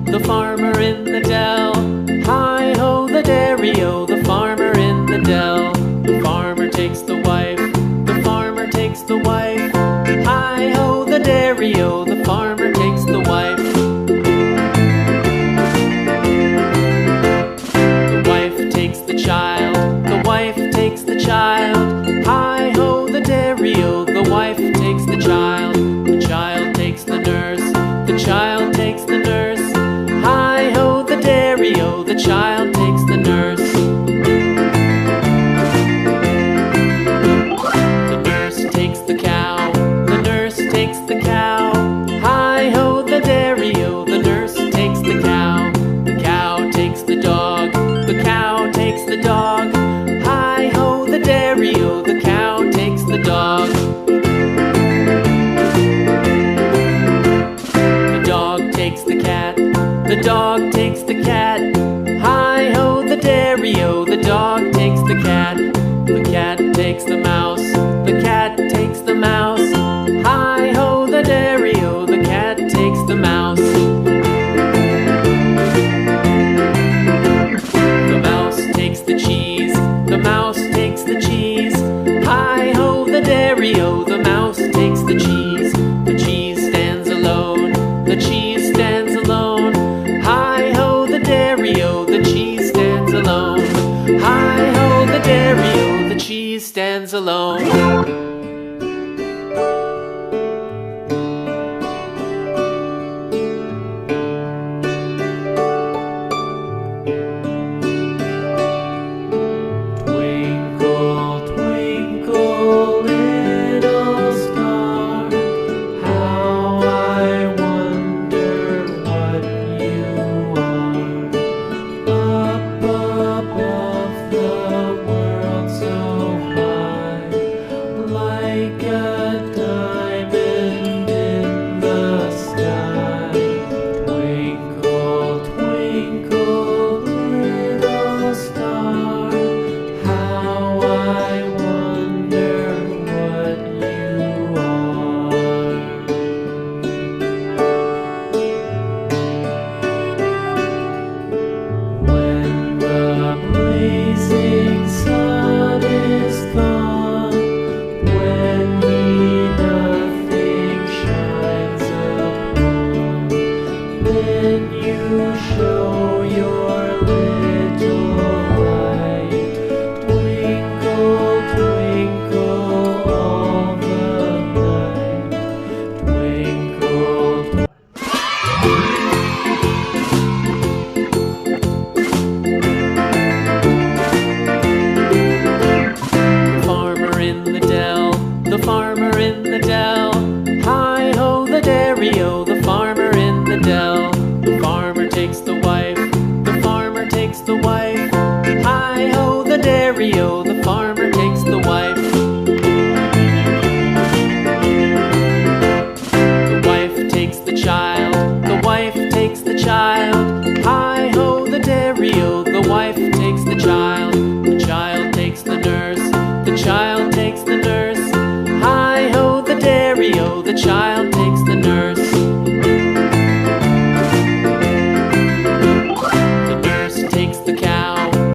The farmer in the dell. Hi-ho, the dairy-o, the farmer in the dell. The farmer takes the wife, the farmer takes the wife. Hi-ho, the dairy-o, the farmer takes the wife. The wife takes the child, the wife takes the child. Hi-ho, the dairy-o, the wife takes the child. The child takes the nurse, the child takes the nurse. Hi-ho, the dairy-o, the child takes the nurse. The nurse takes the cow, the nurse takes the cow. Hi-ho, the dairy-o, the nurse takes the cow. The cow takes the dog, the cow takes the dog. Hi-ho, the dairy-o, the cow takes the dog. The dog takes the cat, the dog takes the cat. Hi-ho, the dairy-o, the dog takes the cat. The cat takes the mouse, the cat takes the mouse. Hi-ho, the dairy-o, the cat takes the mouse. The mouse takes the cheese, the mouse takes the cheese. Hi-ho, the dairy-o, the mouse takes the cheese. The cheese stands alone, the cheese stands alone. Hi-ho, the dairy-o, the cheese stands alone. Hi-ho, the dairy-o, the cheese stands alone. The farmer in the dell. Hi-ho, the dairy-o, the farmer in the dell. The farmer takes the wife, the farmer takes the wife. Hi-ho, the dairy-o, the farmer takes the wife. The wife takes the child, the wife takes the child. Hi-ho, the dairy-o, the wife takes the child. The child takes the nurse, the child takes the nurse. Hi-ho, the dairy-o, the child